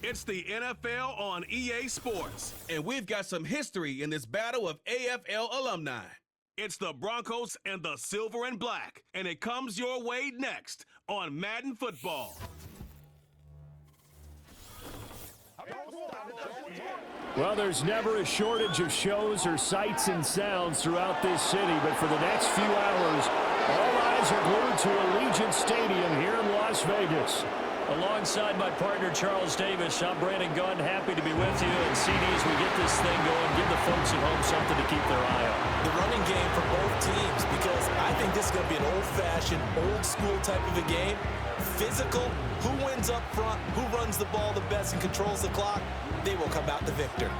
It's the NFL on EA Sports, and we've got some history in this battle of AFL alumni. It's the Broncos and the Silver and Black, and it comes your way next on Madden Football. Well, there's never a shortage of shows or sights and sounds throughout this city, but for the next few hours, all eyes are glued to Allegiant Stadium here in Las Vegas. Alongside my partner, Charles Davis, I'm Brandon Gunn, happy to be with you. And CD, as we get this thing going, give the folks at home something to keep their eye on. The running game for both teams, because I think this is going to be an old-fashioned, old-school type of a game. Physical, who wins up front, who runs the ball the best and controls the clock, they will come out the victor.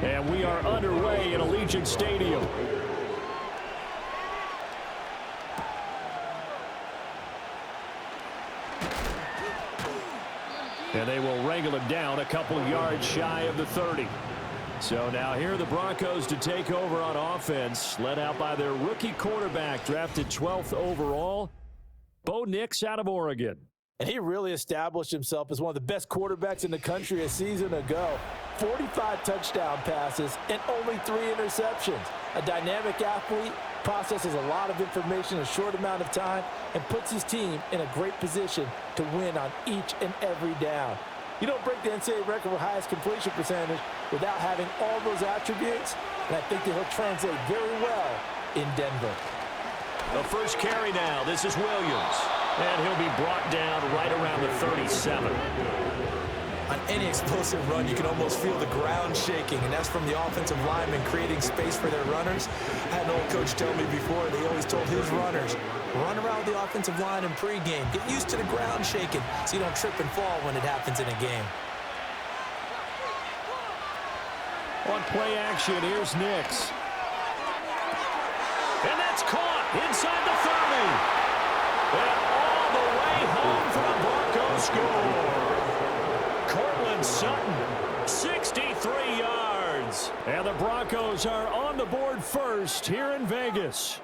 And we are underway in Allegiant Stadium. And they will wrangle him down a couple yards shy of the 30. So now here are the Broncos to take over on offense, led out by their rookie quarterback, drafted 12th overall, Bo Nix out of Oregon. And he really established himself as one of the best quarterbacks in the country a season ago. 45 touchdown passes and only 3 interceptions. A dynamic athlete, processes a lot of information in a short amount of time, and puts his team in a great position to win on each and every down. You don't break the NCAA record for highest completion percentage without having all those attributes, and I think that he'll translate very well in Denver. The first carry now. This is Williams. And he'll be brought down right around the 37. On any explosive run, you can almost feel the ground shaking, and that's from the offensive linemen creating space for their runners. I had an old coach tell me before, they always told his runners, run around the offensive line in pregame. Get used to the ground shaking so you don't trip and fall when it happens in a game. On play action, here's Nix. And that's caught inside the 30. And all the way home for the Broncos score. Cortland Sutton, 63 yards. And the Broncos are on the board first here in Vegas.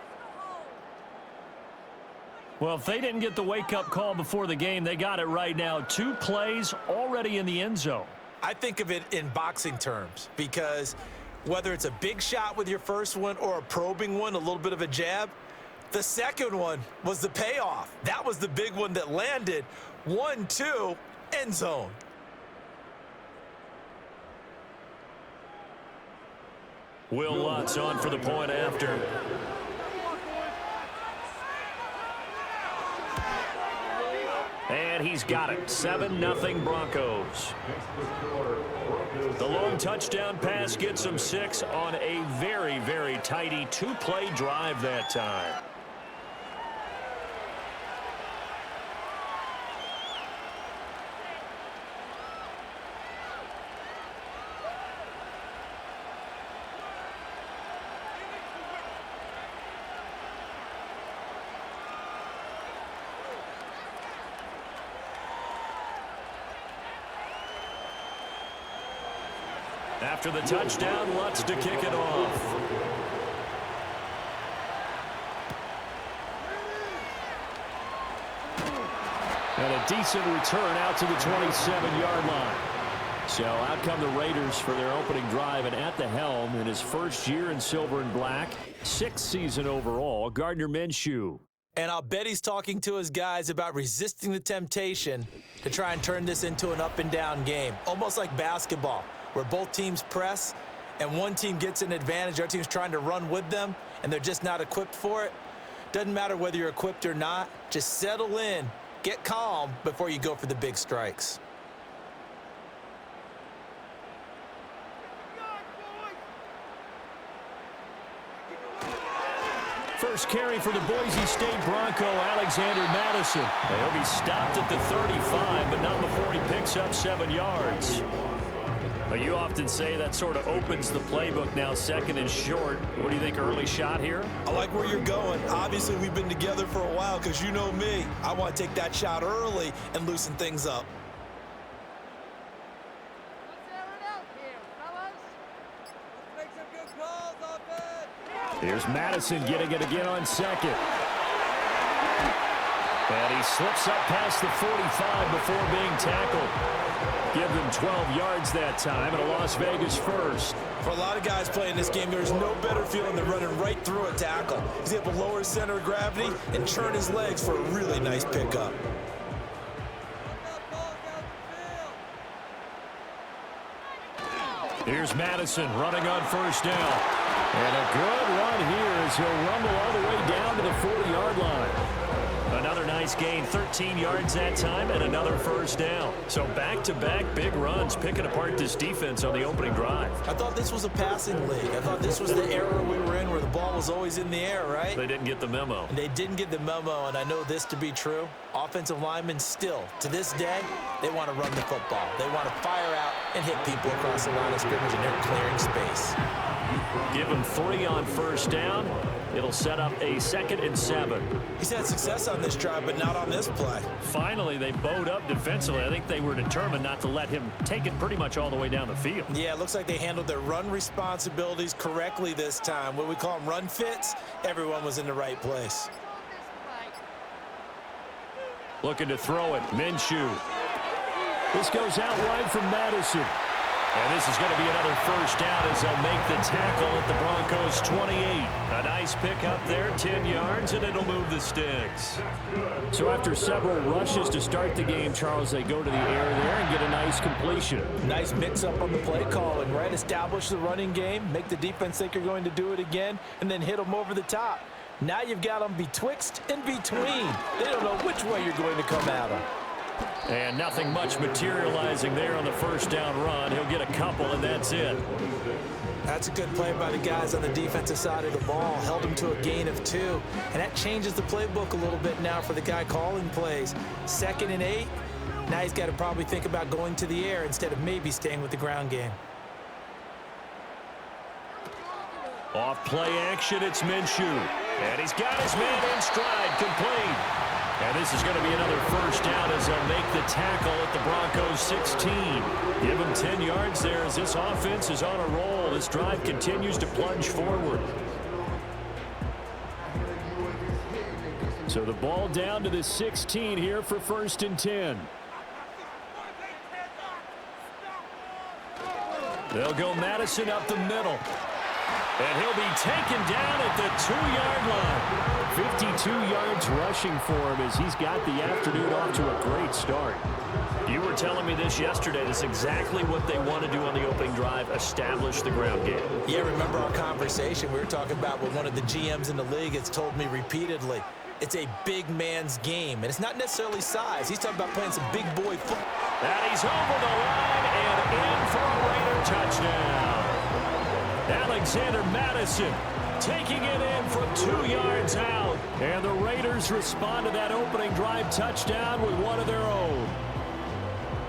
Well, if they didn't get the wake-up call before the game, they got it right now. 2 plays already in the end zone. I think of it in boxing terms, because whether it's a big shot with your first one or a probing one, a little bit of a jab, the second one was the payoff. That was the big one that landed. 1-2, end zone. Will Lutz on for the point after. And he's got it. 7-0 Broncos. The long touchdown pass gets them 6 on a very, very tidy 2-play drive that time. After the touchdown, Lutz to kick it off. And a decent return out to the 27-yard line. So out come the Raiders for their opening drive, and at the helm in his first year in silver and black, 6th season overall, Gardner Minshew. And I'll bet he's talking to his guys about resisting the temptation to try and turn this into an up-and-down game, almost like basketball, where both teams press and one team gets an advantage, our team's trying to run with them, and they're just not equipped for it. Doesn't matter whether you're equipped or not. Just settle in, get calm before you go for the big strikes. First carry for the Boise State Bronco, Alexander Madison. He'll be stopped at the 35, but not before he picks up 7 yards. Well, you often say that sort of opens the playbook now, second and short. What do you think, early shot here? I like where you're going. Obviously, we've been together for a while because you know me. I want to take that shot early and loosen things up. Here's Madison getting it again on second. And he slips up past the 45 before being tackled. Give them 12 yards that time and a Las Vegas first. For a lot of guys playing this game, there's no better feeling than running right through a tackle. He's able to lower his center of gravity and churn his legs for a really nice pickup. Here's Madison running on first down. And a good run here as he'll rumble all the way down to the 40-yard line. Another nice gain, 13 yards that time, and another first down. So back-to-back big runs, picking apart this defense on the opening drive. I thought this was a passing league. I thought this was the era we were in where the ball was always in the air, right? They didn't get the memo. And they didn't get the memo, and I know this to be true. Offensive linemen still, to this day, they want to run the football. They want to fire out and hit people across the line of scrimmage, and they're clearing space. Give him 3 on first down. It'll set up a 2nd and 7. He's had success on this drive, but not on this play. Finally, they bowed up defensively. I think they were determined not to let him take it pretty much all the way down the field. Yeah, it looks like they handled their run responsibilities correctly this time. What we call them run fits, everyone was in the right place. Looking to throw it, Minshew. This goes out wide from Madison. And this is going to be another first down as they'll make the tackle at the Broncos 28. A nice pickup there, 10 yards, and it'll move the sticks. So after several rushes to start the game, Charles, they go to the air there and get a nice completion. Nice mix-up on the play calling, right? Establish the running game, make the defense think you're going to do it again, and then hit them over the top. Now you've got them betwixt and between. They don't know which way you're going to come at them. And nothing much materializing there on the first down run. He'll get a couple, and that's it. That's a good play by the guys on the defensive side of the ball. Held him to a gain of 2. And that changes the playbook a little bit now for the guy calling plays. 2nd and 8. Now he's got to probably think about going to the air instead of maybe staying with the ground game. Off play action, it's Minshew. And he's got his man in stride, complete. And this is going to be another first down as they'll make the tackle at the Broncos 16. Give them 10 yards there as this offense is on a roll. This drive continues to plunge forward. So the ball down to the 16 here for 1st and 10. They'll go Madison up the middle. And he'll be taken down at the 2-yard line. 52 yards rushing for him as he's got the afternoon off to a great start. You were telling me this yesterday. That's exactly what they want to do on the opening drive, establish the ground game. Yeah, remember our conversation? We were talking about what one of the GMs in the league has told me repeatedly. It's a big man's game, and it's not necessarily size. He's talking about playing some big boy football. And he's over the line and in for a Raider touchdown. Alexander Madison taking it in from 2 yards out. And the Raiders respond to that opening drive touchdown with one of their own.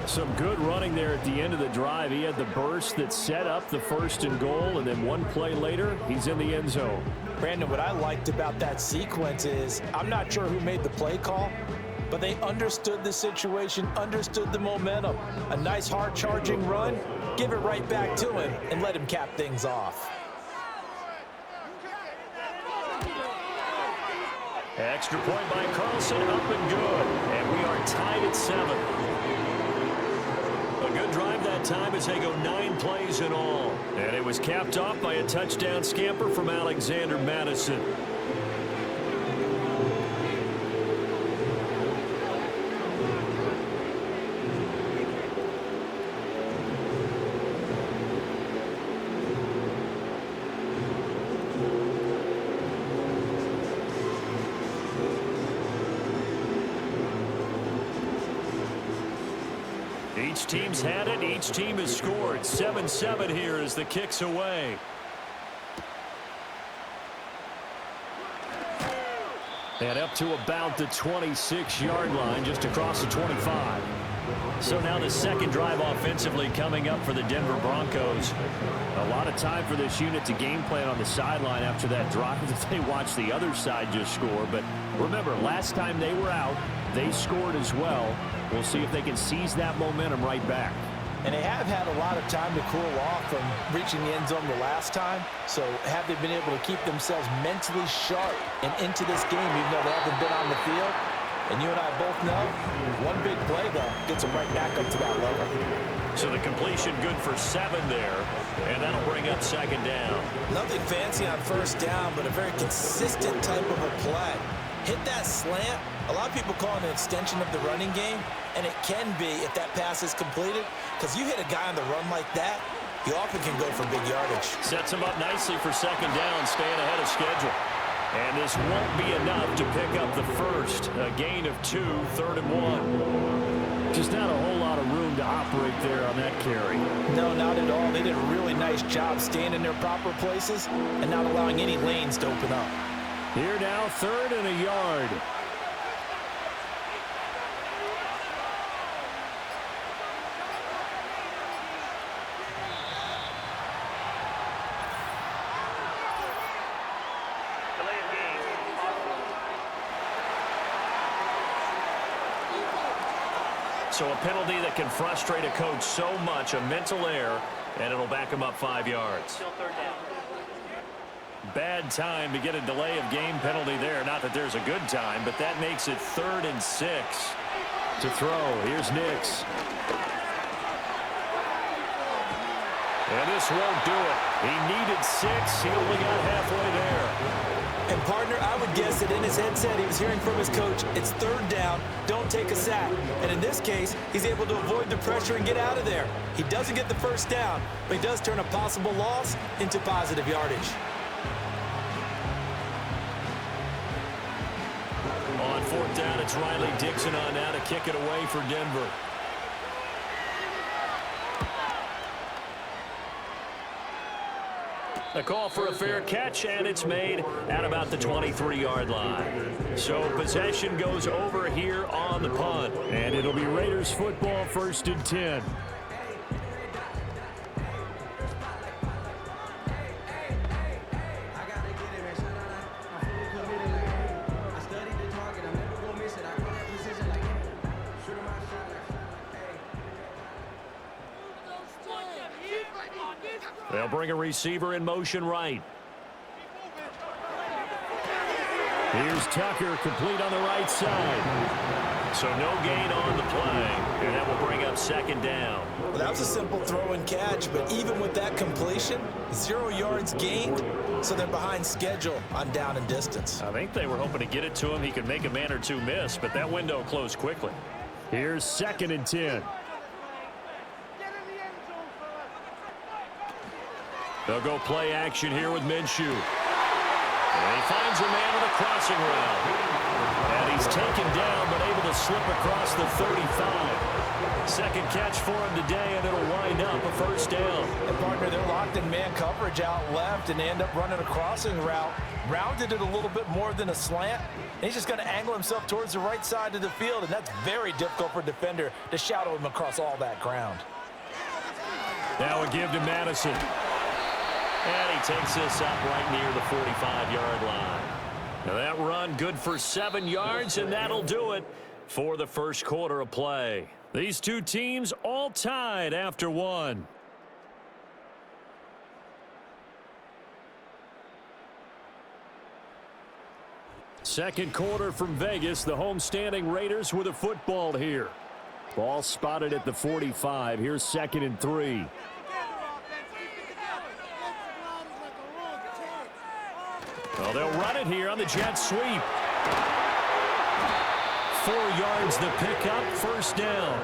Some good running there at the end of the drive. He had the burst that set up the 1st and goal, and then one play later, he's in the end zone. Brandon, what I liked about that sequence is I'm not sure who made the play call, but they understood the situation, understood the momentum. A nice hard-charging run, give it right back to him, and let him cap things off. Extra point by Carlson, up and good. And we are tied at 7. A good drive that time as they go 9 plays in all. And it was capped off by a touchdown scamper from Alexander Madison. Each team's had it. Each team has scored. 7-7 here as the kick's away. And up to about the 26-yard line, just across the 25. So now the second drive offensively coming up for the Denver Broncos. A lot of time for this unit to game plan on the sideline after that drive that they watched the other side just score. But remember, last time they were out, they scored as well. We'll see if they can seize that momentum right back. And they have had a lot of time to cool off from reaching the end zone the last time. So have they been able to keep themselves mentally sharp and into this game, even though they haven't been on the field? And you and I both know, one big play, though, gets them right back up to that level. So the completion good for 7 there, and that'll bring up second down. Nothing fancy on first down, but a very consistent type of a play. Hit that slant. A lot of people call it an extension of the running game, and it can be if that pass is completed, because you hit a guy on the run like that, you often can go for big yardage. Sets him up nicely for second down, staying ahead of schedule. And this won't be enough to pick up the first. A gain of 2, 3rd and 1. Just not a whole lot of room to operate there on that carry. No, not at all. They did a really nice job staying in their proper places and not allowing any lanes to open up. Here now, 3rd and a yard. So a penalty that can frustrate a coach so much, a mental error, and it'll back him up 5 yards. Still 3rd down. Bad time to get a delay of game penalty there. Not that there's a good time, but that makes it 3rd and 6. To throw, here's Nix. And this won't do it. He needed 6. He only got halfway there. And, partner, I would guess that in his headset he was hearing from his coach, it's 3rd down, don't take a sack. And in this case, he's able to avoid the pressure and get out of there. He doesn't get the first down, but he does turn a possible loss into positive yardage. On 4th down, it's Riley Dixon on now to kick it away for Denver. A call for a fair catch, and it's made at about the 23-yard line. So possession goes over here on the punt. And it'll be Raiders football, 1st and 10. They'll bring a receiver in motion right. Here's Tucker, complete on the right side. So no gain on the play, and that will bring up 2nd down. Well, that was a simple throw and catch, but even with that completion, 0 yards gained, so they're behind schedule on down and distance. I think they were hoping to get it to him. He could make a man or two miss, but that window closed quickly. Here's 2nd and 10. They'll go play action here with Minshew. And he finds a man on a crossing route. And he's taken down, but able to slip across the 35. Second catch for him today, and it'll wind up a 1st down. And, partner, they're locked in man coverage out left, and they end up running a crossing route. Rounded it a little bit more than a slant. And he's just going to angle himself towards the right side of the field, and that's very difficult for a defender to shadow him across all that ground. Now a give to Madison. And he takes this up right near the 45-yard line. Now that run good for 7 yards, and that'll do it for the first quarter of play. These two teams all tied after 1. Second quarter from Vegas. The homestanding Raiders with a football here. Ball spotted at the 45. Here's 2nd and 3. Well, they'll run it here on the jet sweep. 4 yards the pickup, 1st down.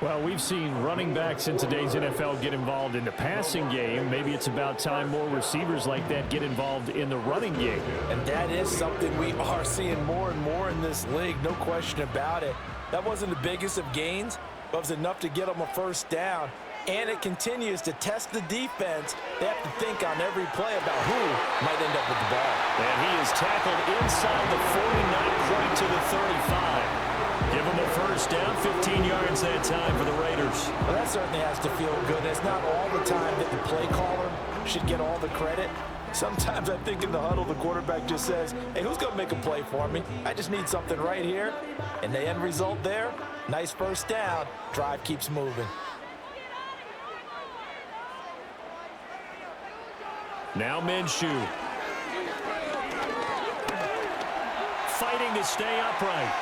Well, we've seen running backs in today's NFL get involved in the passing game. Maybe it's about time more receivers like that get involved in the running game. And that is something we are seeing more and more in this league, no question about it. That wasn't the biggest of gains, but it was enough to get them a 1st down. And it continues to test the defense. They have to think on every play about who might end up with the ball. And he is tackled inside the 40, not quite to the 35. Give them a first down, 15 yards that time for the Raiders. Well, that certainly has to feel good. It's not all the time that the play caller should get all the credit. Sometimes I think in the huddle, the quarterback just says, hey, who's going to make a play for me? I just need something right here. And the end result there, nice first down. Drive keeps moving. Now Minshew. Fighting to stay upright.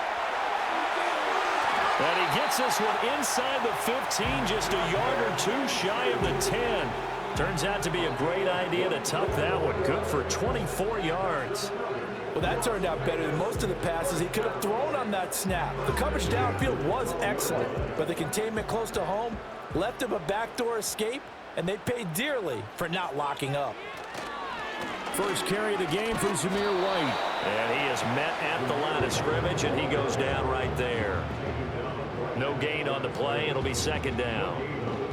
And he gets this one inside the 15, just a yard or two shy of the 10. Turns out to be a great idea to tuck that one. Good for 24 yards. Well, that turned out better than most of the passes he could have thrown on that snap. The coverage downfield was excellent, but the containment close to home left him a backdoor escape, and they paid dearly for not locking up. First carry of the game for Zamir White. And he is met at the line of scrimmage, and he goes down right there. No gain on the play. It'll be second down.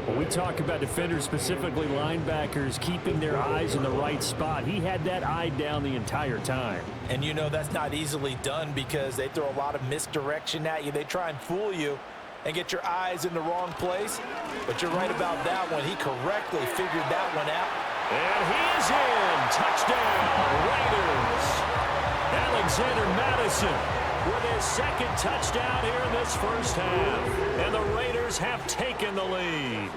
When we talk about defenders, specifically linebackers, keeping their eyes in the right spot, he had that eye down the entire time. And you know that's not easily done because they throw a lot of misdirection at you. They try and fool you and get your eyes in the wrong place. But you're right about that one. He correctly figured that one out. And he is in. Touchdown, Raiders. Alexander Madison with his second touchdown here in this first half. And the Raiders have taken the lead.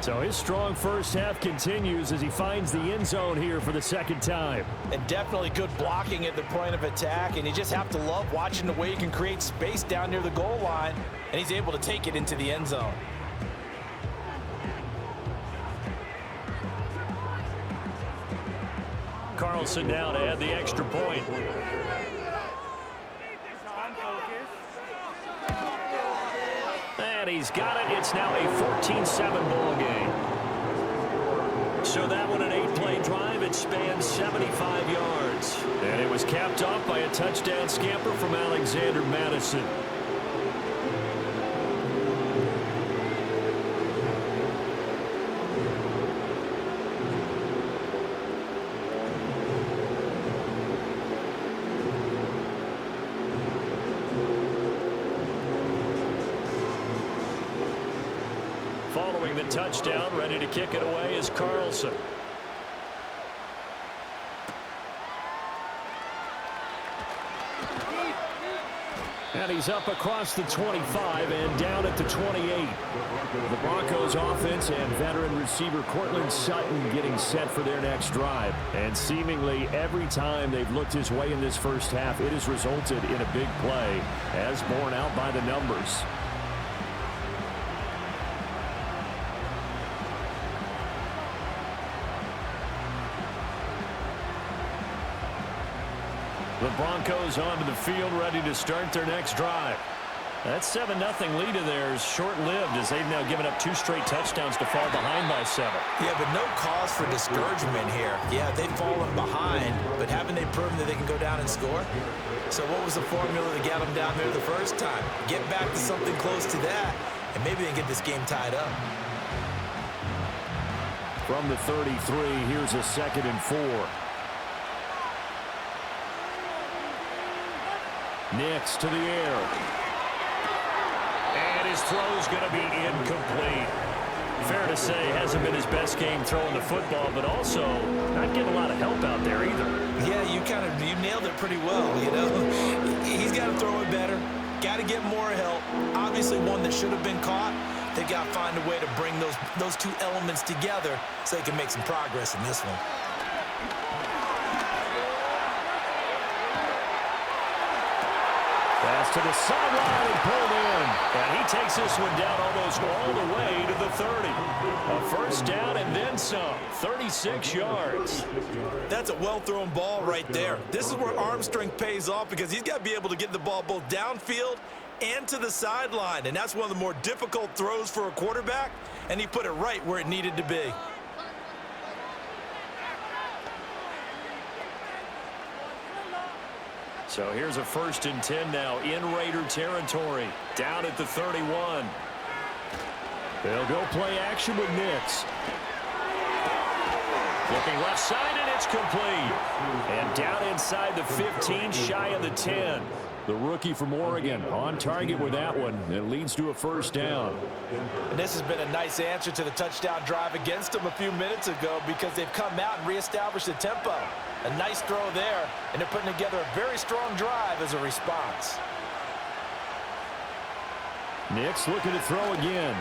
So his strong first half continues as he finds the end zone here for the second time. And definitely good blocking at the point of attack. And you just have to love watching the way he can create space down near the goal line. And he's able to take it into the end zone. Carlson now to add the extra point. And he's got it. It's now a 14-7 ball game. So that one an 8-play drive. It spans 75 yards. And it was capped off by a touchdown scamper from Alexander Madison. Following the touchdown, ready to kick it away is Carlson. And he's up across the 25 and down at the 28. The Broncos offense and veteran receiver Cortland Sutton getting set for their next drive. And seemingly every time they've looked his way in this first half, it has resulted in a big play, as borne out by the numbers. The Broncos onto the field, ready to start their next drive. That 7-0 lead of theirs short-lived as they've now given up 2 straight touchdowns to fall behind by 7. Yeah, but no cause for discouragement here. Yeah, they've fallen behind, but haven't they proven that they can go down and score? So what was the formula to get them down there the first time? Get back to something close to that, and maybe they can get this game tied up. From the 33, here's a 2nd and 4. Nix to the air. And his throw's going to be incomplete. Fair to say, hasn't been his best game throwing the football, but also not getting a lot of help out there either. Yeah, you nailed it pretty well, you know. He's got to throw it better. Got to get more help. Obviously one that should have been caught. They got to find a way to bring those two elements together so they can make some progress in this one. Pass to the sideline and pulled in. And he takes this one down almost all the way to the 30. A first down and then some. 36 yards. That's a well-thrown ball right there. This is where arm strength pays off because he's got to be able to get the ball both downfield and to the sideline. And that's one of the more difficult throws for a quarterback. And he put it right where it needed to be. So here's a 1st and 10 now in Raider territory. Down at the 31. They'll go play action with Nix. Looking left side, and It's complete. And down inside the 15, shy of the 10. The rookie from Oregon on target with that one. It leads to a first down. And this has been a nice answer to the touchdown drive against them a few minutes ago because they've come out and reestablished the tempo. A nice throw there, and they're putting together a very strong drive as a response. Nick's looking to throw again.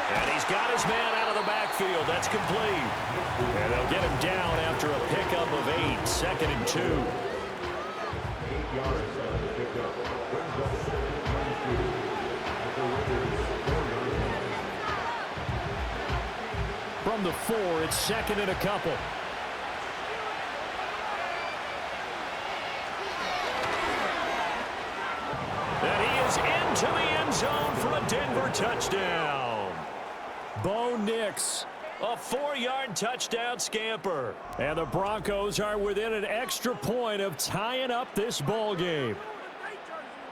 And he's got his man out of the backfield. That's complete. And they'll get him down after a pickup of 8, 2nd and 2. From the 4, it's 2nd and a couple. And he is into the end zone for a Denver touchdown. Bo Nix, a 4-yard touchdown scamper. And the Broncos are within an extra point of tying up this ball game.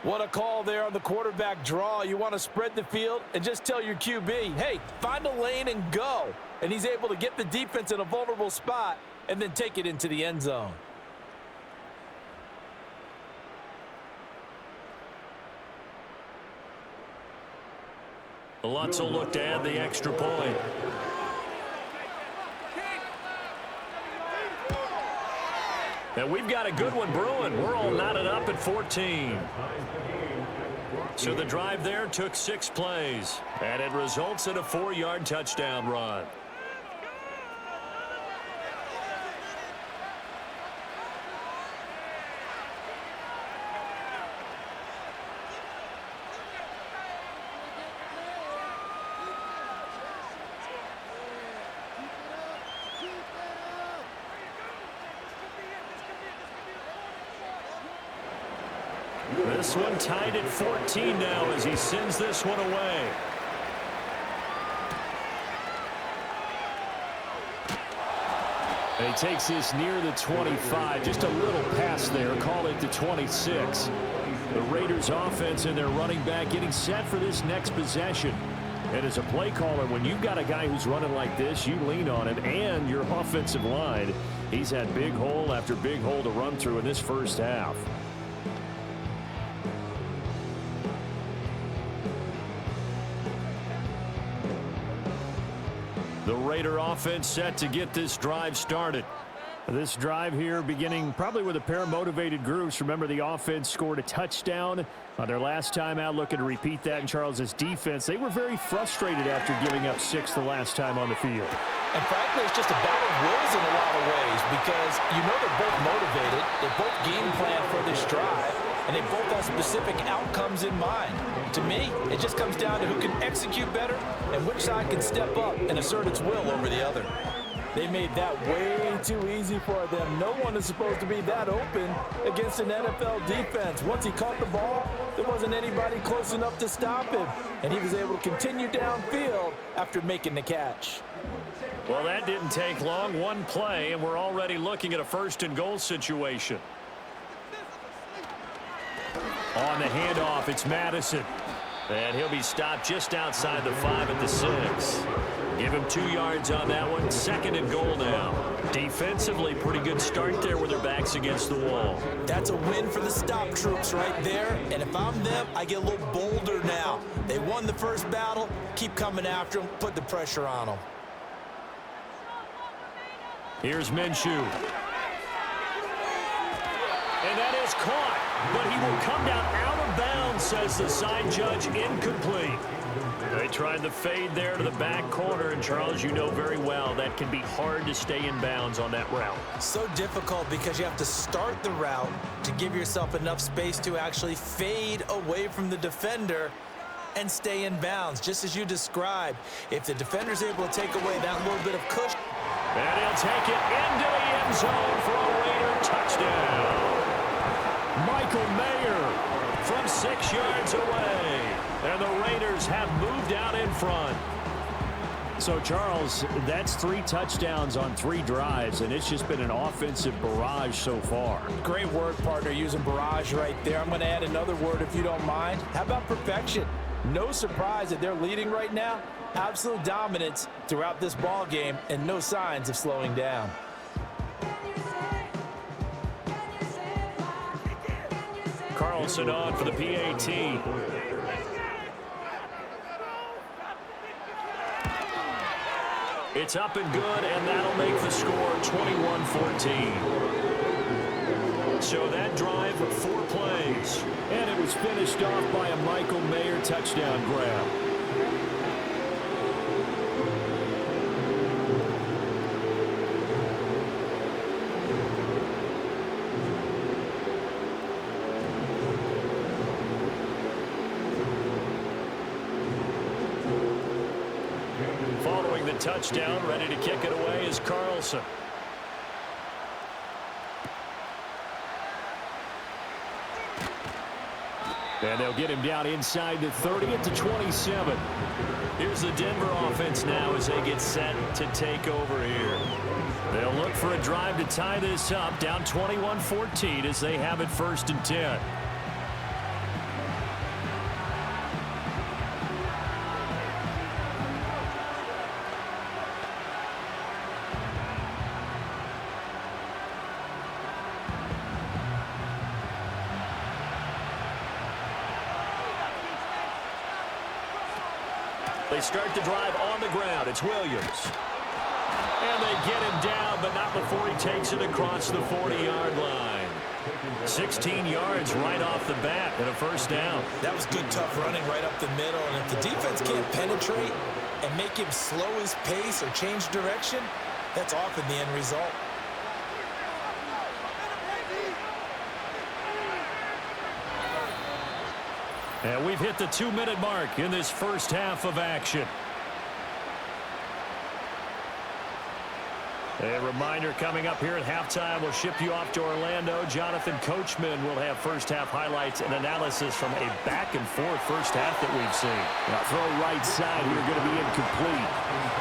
What a call there on the quarterback draw. You want to spread the field and just tell your QB, hey, find a lane and go. And he's able to get the defense in a vulnerable spot and then take it into the end zone. Lutz will look to add the extra point. And we've got a good one brewing. We're all knotted up at 14. So the drive there took 6 plays, and it results in a 4-yard touchdown run. This one tied at 14 now as he sends this one away. And he takes this near the 25. Just a little pass there. Call it the 26. The Raiders offense and their running back getting set for this next possession. And as a play caller, when you've got a guy who's running like this, you lean on him and your offensive line. He's had big hole after big hole to run through in this first half. The Raider offense set to get this drive started. This drive here beginning probably with a pair of motivated groups. Remember, the offense scored a touchdown on their last time out, looking to repeat that in Charles's defense. They were very frustrated after giving up 6 the last time on the field. And frankly, it's just a battle of wills in a lot of ways because you know they're both motivated. They both game plan for this drive, and they both have specific outcomes in mind. To me, it just comes down to who can execute better and which side can step up and assert its will over the other. They made that way too easy for them. No one is supposed to be that open against an NFL defense. Once he caught the ball, there wasn't anybody close enough to stop him, and he was able to continue downfield after making the catch. Well, that didn't take long. One play, and we're already looking at a 1st and goal situation. On the handoff, it's Madison. And he'll be stopped just outside the 5 at the 6. Give him 2 yards on that one. 2nd and goal now. Defensively, pretty good start there with their backs against the wall. That's a win for the stop troops right there. And if I'm them, I get a little bolder now. They won the first battle. Keep coming after them. Put the pressure on them. Here's Minshew. And that is caught. But he will come down out of bounds, says the side judge. Incomplete. They tried the fade there to the back corner, and Charles, you know very well that can be hard to stay in bounds on that route. So difficult because you have to start the route to give yourself enough space to actually fade away from the defender and stay in bounds, just as you described. If the defender's able to take away that little bit of cushion. And he'll take it into the end zone for a Raider touchdown. Michael Mayer from 6 yards away. And the Raiders have moved out in front. So, Charles, that's 3 touchdowns on 3 drives, and it's just been an offensive barrage so far. Great word, partner, using barrage right there. I'm going to add another word if you don't mind. How about perfection? No surprise that they're leading right now. Absolute dominance throughout this ball game and no signs of slowing down. Carlson on for the PAT. It's up and good, and that'll make the score 21-14. So that drive, 4 plays. And it was finished off by a Michael Mayer touchdown grab. Following the touchdown, ready to kick it away is Carlson. And they'll get him down inside the 30 at the 27. Here's the Denver offense now as they get set to take over here. They'll look for a drive to tie this up, down 21-14 as they have it 1st and 10. They start the drive on the ground. It's Williams. And they get him down, but not before he takes it across the 40-yard line. 16 yards right off the bat and a 1st down. That was good, tough running right up the middle. And if the defense can't penetrate and make him slow his pace or change direction, that's often the end result. And we've hit the 2-minute mark in this first half of action. A reminder coming up here at halftime. We'll ship you off to Orlando. Jonathan Coachman will have first half highlights and analysis from a back-and-forth first half that we've seen. Now throw right side here going to be incomplete.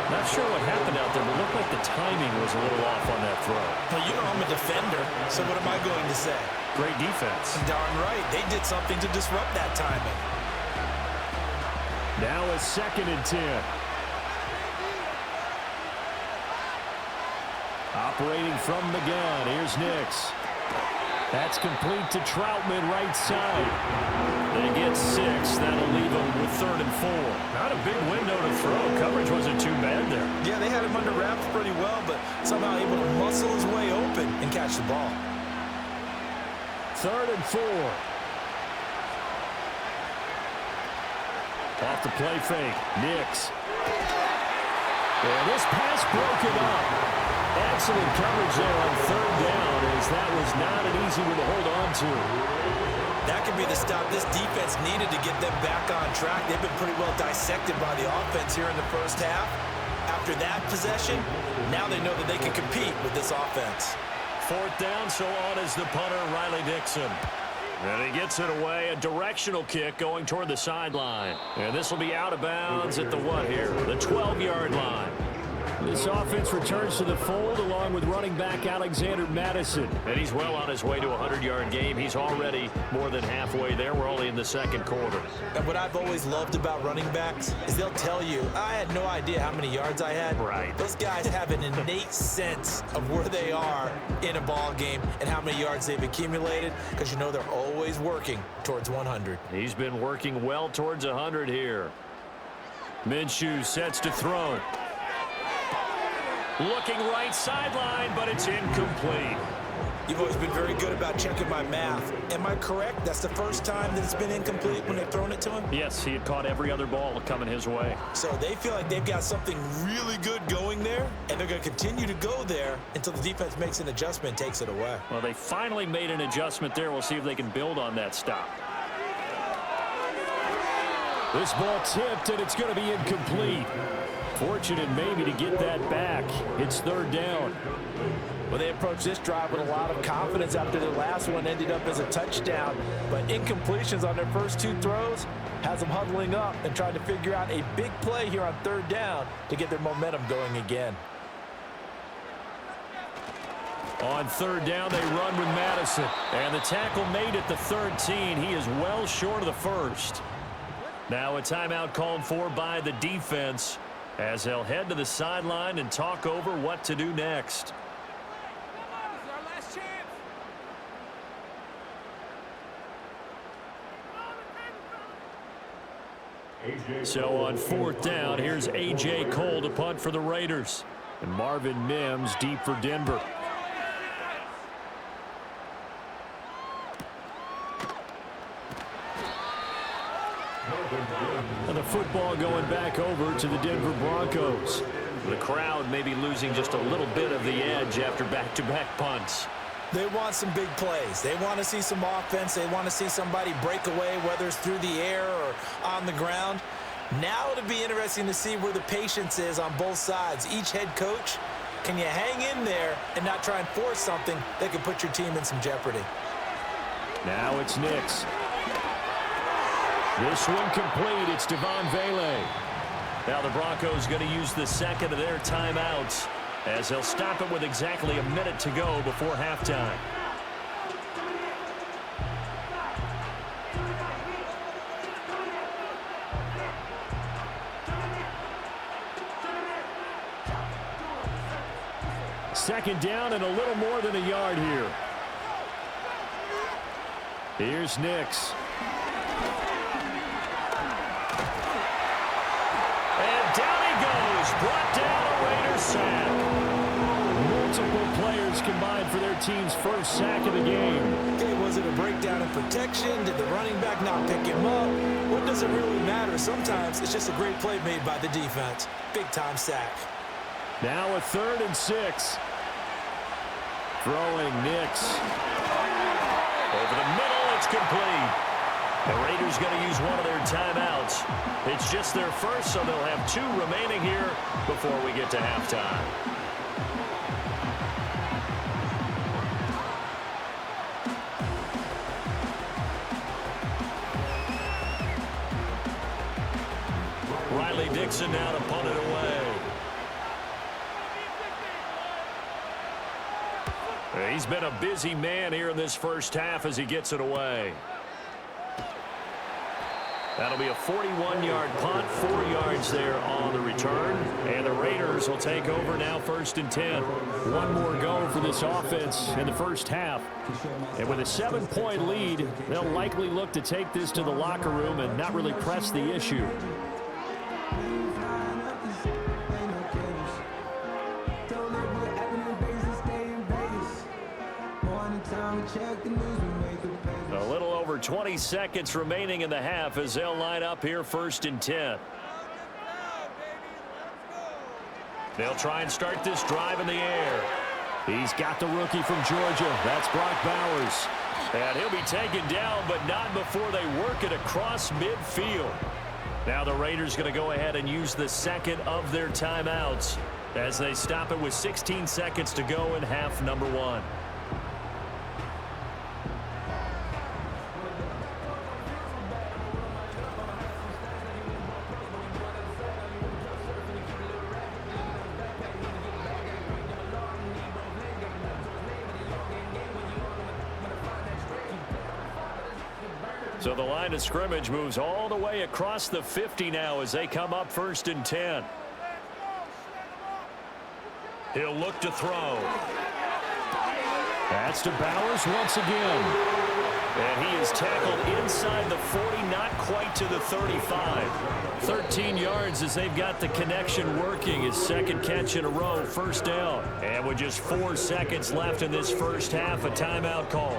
Not sure what happened out there, but it looked like the timing was a little off on that throw. Well, you know I'm a defender, so what am I going to say? Great defense. Darn right. They did something to disrupt that timing. Now a 2nd and 10. Operating from the gun. Here's Nix. That's complete to Troutman right side. They get 6. That'll leave them with 3rd and 4. Not a big window to throw. Coverage wasn't too bad there. Yeah, they had him under wraps pretty well, but somehow able to muscle his way open and catch the ball. 3rd and 4. Off the play fake. Nix. And this pass broken up. Excellent coverage there on 3rd down, as that was not an easy one to hold on to. That could be the stop this defense needed to get them back on track. They've been pretty well dissected by the offense here in the first half. After that possession, now they know that they can compete with this offense. 4th down, so on is the punter, Riley Dixon. And he gets it away, a directional kick going toward the sideline. And this will be out of bounds at the what here? The 12-yard line. This offense returns to the fold along with running back Alexander Madison. And he's well on his way to a 100-yard game. He's already more than halfway there. We're only in the 2nd quarter. And what I've always loved about running backs is they'll tell you, I had no idea how many yards I had. Right. Those guys have an innate sense of where they are in a ball game and how many yards they've accumulated, because you know they're always working towards 100. He's been working well towards 100 here. Minshew sets to throw. Looking right sideline, but it's incomplete. You've always been very good about checking my math. Am I correct? That's the first time that it's been incomplete when they've thrown it to him? Yes, he had caught every other ball coming his way. So they feel like they've got something really good going there, and they're going to continue to go there until the defense makes an adjustment and takes it away. Well, they finally made an adjustment there. We'll see if they can build on that stop. This ball tipped, and it's going to be incomplete. Fortunate maybe to get that back. It's 3rd down. Well, they approached this drive with a lot of confidence after their last one ended up as a touchdown. But incompletions on their first 2 throws has them huddling up and trying to figure out a big play here on 3rd down to get their momentum going again. On 3rd down, they run with Madison. And the tackle made at the 13. He is well short of the 1st. Now a timeout called for by the defense, as they'll head to the sideline and talk over what to do next. So on 4th down, here's A.J. Cole to punt for the Raiders. And Marvin Mims deep for Denver. And the football going back over to the Denver Broncos. The crowd may be losing just a little bit of the edge after back-to-back punts. They want some big plays. They want to see some offense. They want to see somebody break away, whether it's through the air or on the ground. Now it'll be interesting to see where the patience is on both sides. Each head coach, can you hang in there and not try and force something that could put your team in some jeopardy? Now it's Nix. This one complete. It's Devon Vele. Now the Broncos going to use the second of their timeouts as they'll stop it with exactly a minute to go before halftime. Second down and a little more than a yard here. Here's Nix. And down he goes. Brought down a Raiders sack. Multiple players combined for their team's first sack of the game. Okay, was it a breakdown in protection? Did the running back not pick him up? What does it really matter? Sometimes it's just a great play made by the defense. Big-time sack. Now a 3rd and 6. Throwing Nix. Over the middle, it's complete. The Raiders going to use one of their timeouts. It's just their first, so they'll have 2 remaining here before we get to halftime. Riley Dixon now to punt it away. He's been a busy man here in this first half as he gets it away. That'll be a 41-yard punt, 4 yards there on the return. And the Raiders will take over now 1st and 10. One more go for this offense in the first half. And with a 7-point lead, they'll likely look to take this to the locker room and not really press the issue. A little over 20 seconds remaining in the half as they'll line up here 1st and 10. They'll try and start this drive in the air. He's got the rookie from Georgia. That's Brock Bowers. And he'll be taken down, but not before they work it across midfield. Now the Raiders going to go ahead and use the second of their timeouts as they stop it with 16 seconds to go in half number 1. So the line of scrimmage moves all the way across the 50 now as they come up 1st and 10. He'll look to throw. That's to Bowers once again. And he is tackled inside the 40, not quite to the 35. 13 yards as they've got the connection working. His second catch in a row, 1st down. And with just 4 seconds left in this first half, a timeout call.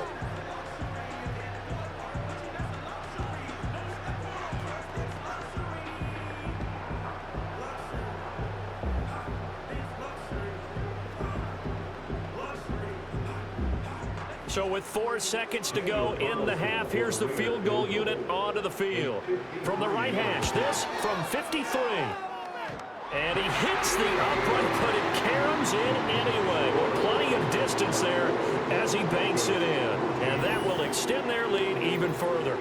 So with 4 seconds to go in the half, here's the field goal unit onto the field. From the right hash, this from 53. And he hits the upright, but it caroms in anyway. Well, plenty of distance there as he banks it in. And that will extend their lead even further.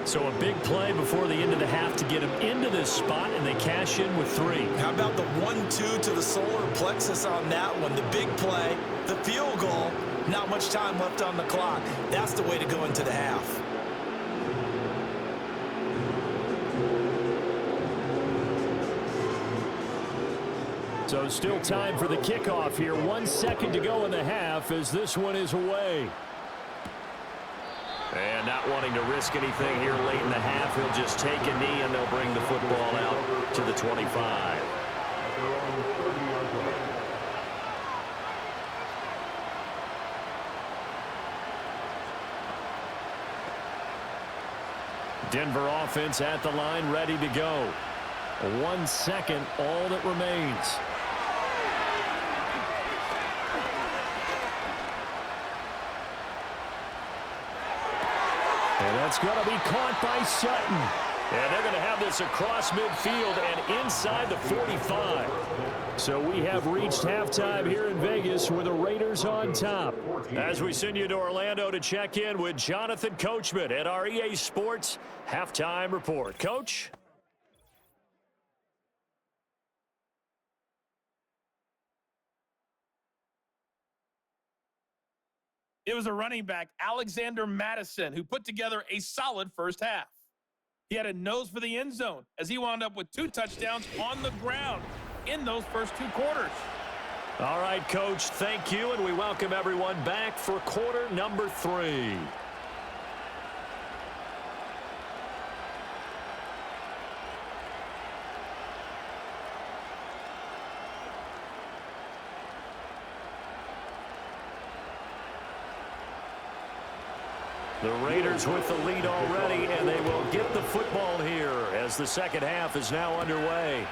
So a big play before the end of the half to get him into this spot, and they cash in with 3. How about the 1-2 to the solar plexus on that one? The big play, the field goal. Not much time left on the clock. That's the way to go into the half. So still time for the kickoff here. 1 second to go in the half as this one is away. And not wanting to risk anything here late in the half, he'll just take a knee and they'll bring the football out to the 25. Denver offense at the line, ready to go. 1 second, all that remains. And that's going to be caught by Sutton. And they're going to have this across midfield and inside the 45. So we have reached halftime here in Vegas with the Raiders on top. As we send you to Orlando to check in with Jonathan Coachman at our EA Sports Halftime Report. Coach? It was a running back, Alexander Madison, who put together a solid first half. He had a nose for the end zone as he wound up with 2 touchdowns on the ground in those first 2 quarters. All right, Coach, thank you, and we welcome everyone back for quarter number 3. The Raiders with the lead already, and they will get the football here as the second half is now underway.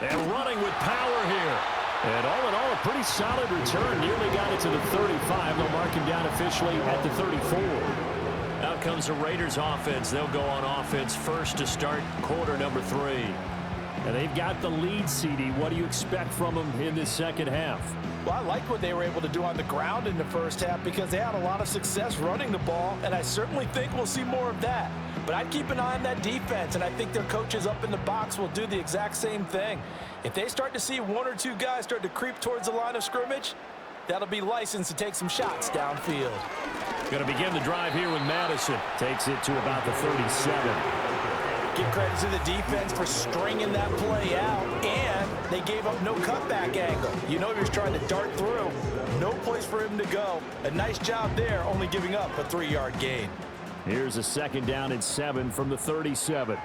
And running with power here. And all in all, a pretty solid return. Nearly got it to the 35. They'll mark him down officially at the 34. Out comes the Raiders offense. They'll go on offense first to start quarter number 3. And they've got the lead, CD. What do you expect from them in this second half? Well, I like what they were able to do on the ground in the first half because they had a lot of success running the ball, and I certainly think we'll see more of that. But I'd keep an eye on that defense, and I think their coaches up in the box will do the exact same thing. If they start to see 1 or 2 guys start to creep towards the line of scrimmage, that'll be licensed to take some shots downfield. Going to begin the drive here with Madison. Takes it to about the 37. Give credit to the defense for stringing that play out, and they gave up no cutback angle. You know you're trying to dart through. No place for him to go. A nice job there, only giving up a 3-yard gain. Here's a 2nd down and 7 from the 37.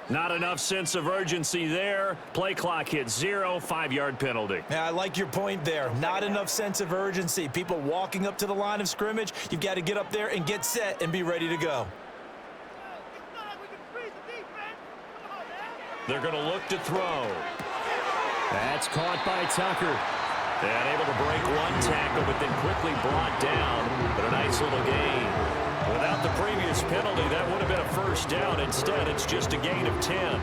Not enough sense of urgency there. Play clock hits 0, 5-yard penalty. Yeah, I like your point there. Not enough sense of urgency. People walking up to the line of scrimmage, you've got to get up there and get set and be ready to go. They're going to look to throw. That's caught by Tucker. And able to break 1 tackle, but then quickly brought down. But a nice little gain. Without the previous penalty, that would have been a first down. Instead, it's just a gain of 10.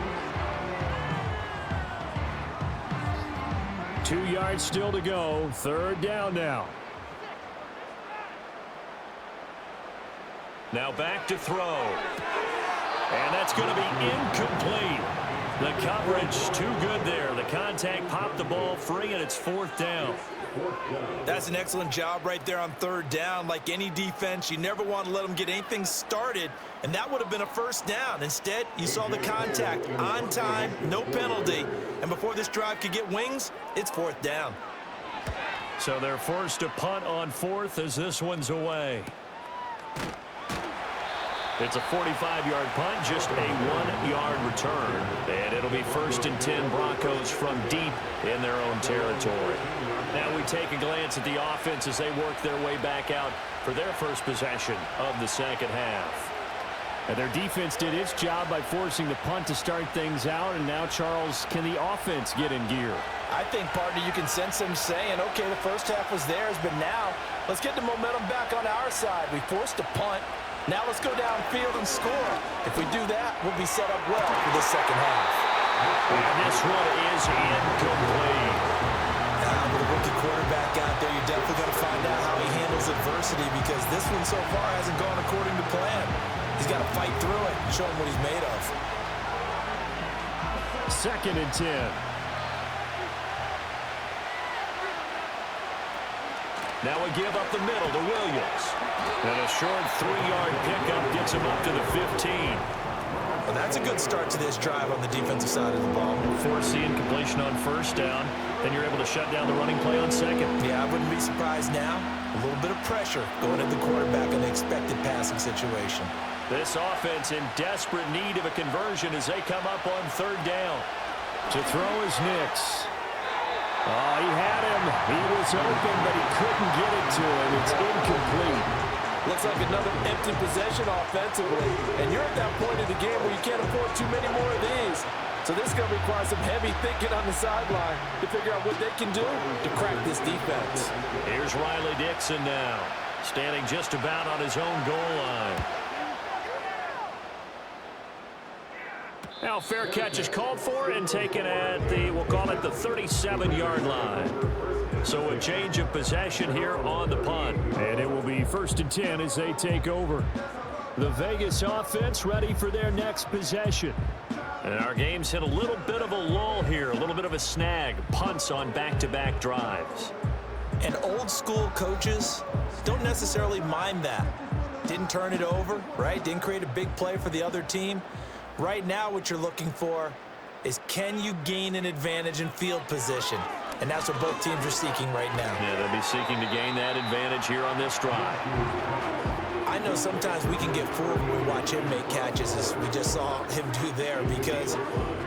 2 yards still to go. 3rd down now. Now back to throw. And that's going to be incomplete. The coverage too good there. The contact popped the ball free, and it's 4th down. That's an excellent job right there on 3rd down. Like any defense, you never want to let them get anything started, and that would have been a first down. Instead, you saw the contact on time, no penalty, and before this drive could get wings, it's 4th down. So they're forced to punt on 4th as this one's away. It's a 45-yard punt, just a 1-yard return. And it'll be 1st and 10 Broncos from deep in their own territory. Now we take a glance at the offense as they work their way back out for their first possession of the second half. And their defense did its job by forcing the punt to start things out. And now, Charles, can the offense get in gear? I think, partner, you can sense them saying, okay, the first half was theirs, but now let's get the momentum back on our side. We forced a punt. Now let's go downfield and score. If we do that, we'll be set up well for the second half. And this one is incomplete. With a rookie quarterback out there, you're definitely going to find out how he handles adversity because this one so far hasn't gone according to plan. He's got to fight through it and show him what he's made of. 2nd and 10. Now a give up the middle to Williams. And a short 3-yard pickup gets him up to the 15. Well, that's a good start to this drive on the defensive side of the ball. Force the incompletion on first down. Then you're able to shut down the running play on second. Yeah, I wouldn't be surprised now. A little bit of pressure going at the quarterback in the expected passing situation. This offense in desperate need of a conversion as they come up on third down. To throw is Nix. Oh, he had him. He was open, but he couldn't get it to him. It's incomplete. Looks like another empty possession offensively. And you're at that point in the game where you can't afford too many more of these. So this is going to require some heavy thinking on the sideline to figure out what they can do to crack this defense. Here's Riley Dixon now, standing just about on his own goal line. Now fair catch is called for and taken at the, we'll call it the 37-yard line. So a change of possession here on the punt. And it will be 1st and 10 as they take over. The Vegas offense ready for their next possession. And our game's hit a little bit of a lull here, a little bit of a snag. Punts on back-to-back drives. And old school coaches don't necessarily mind that. Didn't turn it over, right? Didn't create a big play for the other team. Right now what you're looking for is, can you gain an advantage in field position? And that's what both teams are seeking right now. Yeah, they'll be seeking to gain that advantage here on this drive. I know sometimes we can get fooled when we watch him make catches, as we just saw him do there, because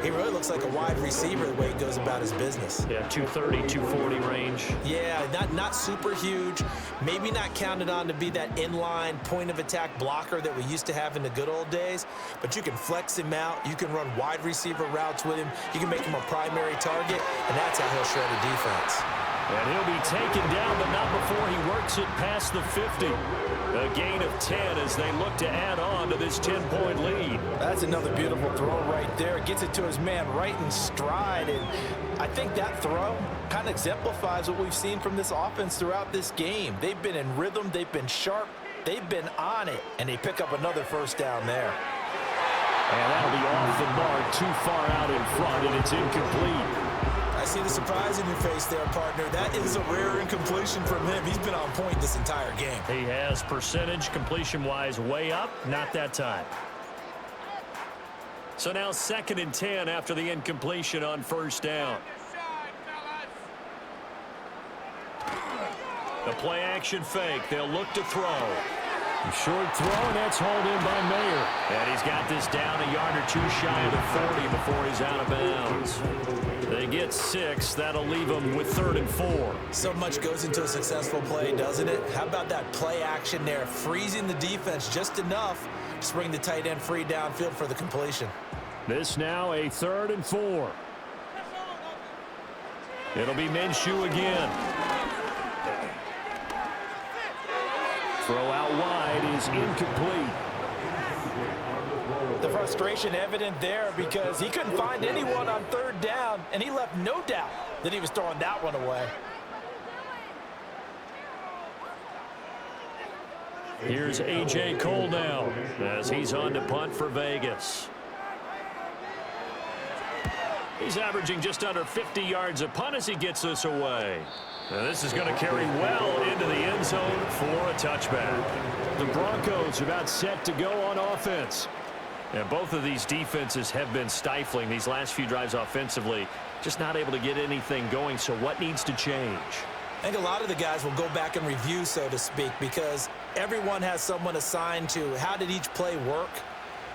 he really looks like a wide receiver the way he goes about his business. Yeah, 230, 240 range. Yeah, not super huge. Maybe not counted on to be that inline point-of-attack blocker that we used to have in the good old days, but you can flex him out. You can run wide receiver routes with him. You can make him a primary target, and that's how he'll shred a defense. And he'll be taken down, but not before he works it past the 50. A gain of 10 as they look to add on to this 10-point lead. That's another beautiful throw right there. Gets it to his man right in stride. And I think that throw kind of exemplifies what we've seen from this offense throughout this game. They've been in rhythm. They've been sharp. They've been on it. And they pick up another first down there. And that'll be off the mark, too far out in front, and it's incomplete. I see the surprise in your face there, partner. That is a rare incompletion from him. He's been on point this entire game. He has percentage completion-wise way up, not that time. So now 2nd and 10 after the incompletion on first down. The play action fake. They'll look to throw. A short throw, and that's hauled in by Mayer. And he's got this down a yard or two shy of the 40 before he's out of bounds. They get 6. That'll leave them with 3rd and 4. So much goes into a successful play, doesn't it? How about that play action there? Freezing the defense just enough to bring the tight end free downfield for the completion. This now a 3rd and 4. It'll be Minshew again. Throw out wide is incomplete. The frustration evident there because he couldn't find anyone on 3rd down, and he left no doubt that he was throwing that one away. Here's A.J. Cole now as he's on to punt for Vegas. He's averaging just under 50 yards a punt as he gets this away. Now this is going to carry well into the end zone for a touchback. The Broncos about set to go on offense. And both of these defenses have been stifling these last few drives offensively. Just not able to get anything going, so what needs to change? I think a lot of the guys will go back and review, so to speak, because everyone has someone assigned to how did each play work.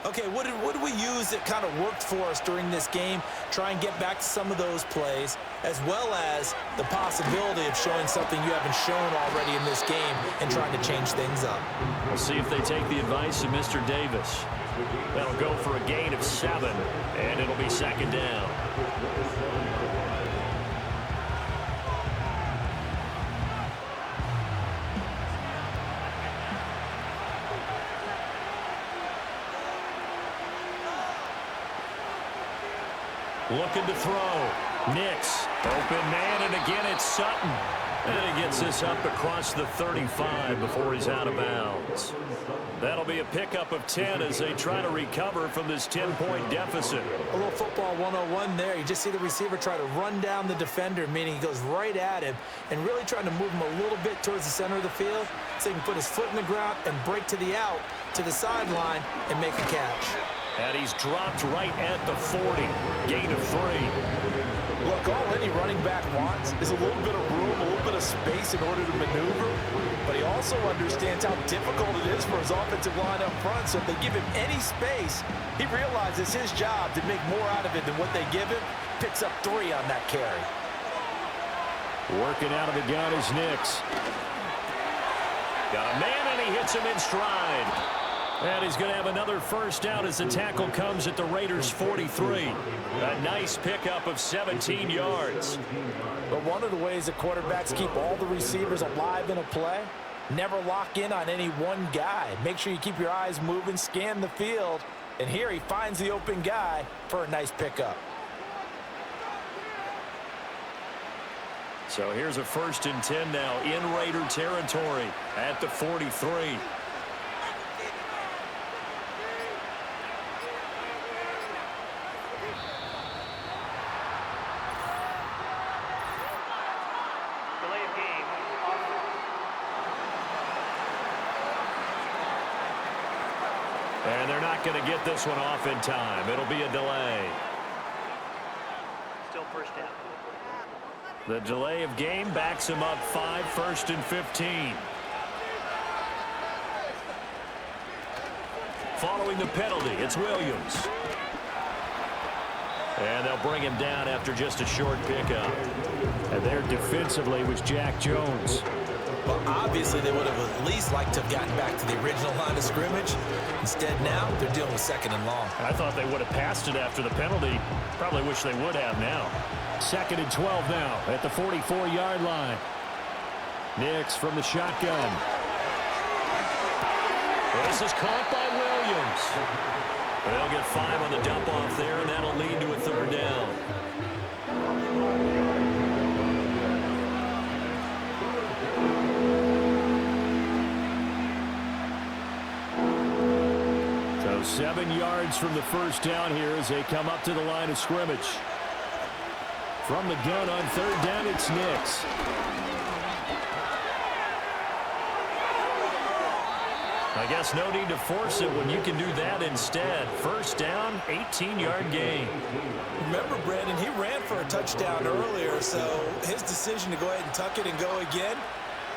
Okay, what did we use that kind of worked for us during this game? Try and get back to some of those plays, as well as the possibility of showing something you haven't shown already in this game and trying to change things up. We'll see if they take the advice of Mr. Davis. That'll go for a gain of 7, and it'll be 2nd down. Looking to throw. Nix, open man, and again it's Sutton. And he gets this up across the 35 before he's out of bounds. That'll be a pickup of 10 as they try to recover from this 10-point deficit. A little football 101 there. You just see the receiver try to run down the defender, meaning he goes right at him and really trying to move him a little bit towards the center of the field so he can put his foot in the ground and break to the out, to the sideline, and make a catch. And he's dropped right at the 40. Gain of 3. Look, all any running back wants is a little bit of room, a little bit of space in order to maneuver, but he also understands how difficult it is for his offensive line up front, so if they give him any space, he realizes his job to make more out of it than what they give him, picks up 3 on that carry. Working out of the gun is Nix. Got a man, and he hits him in stride. And he's going to have another first down as the tackle comes at the Raiders' 43. A nice pickup of 17 yards. But one of the ways that quarterbacks keep all the receivers alive in a play, never lock in on any one guy. Make sure you keep your eyes moving, scan the field, and here he finds the open guy for a nice pickup. So here's a 1st and 10 now in Raider territory at the 43. And they're not going to get this one off in time. It'll be a delay. Still first down. The delay of game backs him up 5, 1st and 15. Following the penalty, it's Williams. And they'll bring him down after just a short pickup. And there defensively was Jack Jones. Well, obviously they would have at least liked to have gotten back to the original line of scrimmage. Instead now, they're dealing with 2nd and long. I thought they would have passed it after the penalty. Probably wish they would have now. 2nd and 12 now at the 44-yard line. Nix from the shotgun. This is caught by Williams. They'll get 5 on the dump off there, and that'll lead to a 3rd down. So 7 yards from the first down here as they come up to the line of scrimmage. From the gun on 3rd down, it's Nix. I guess no need to force it when you can do that instead. First down, 18-yard gain. Remember, Brandon, he ran for a touchdown earlier, so his decision to go ahead and tuck it and go again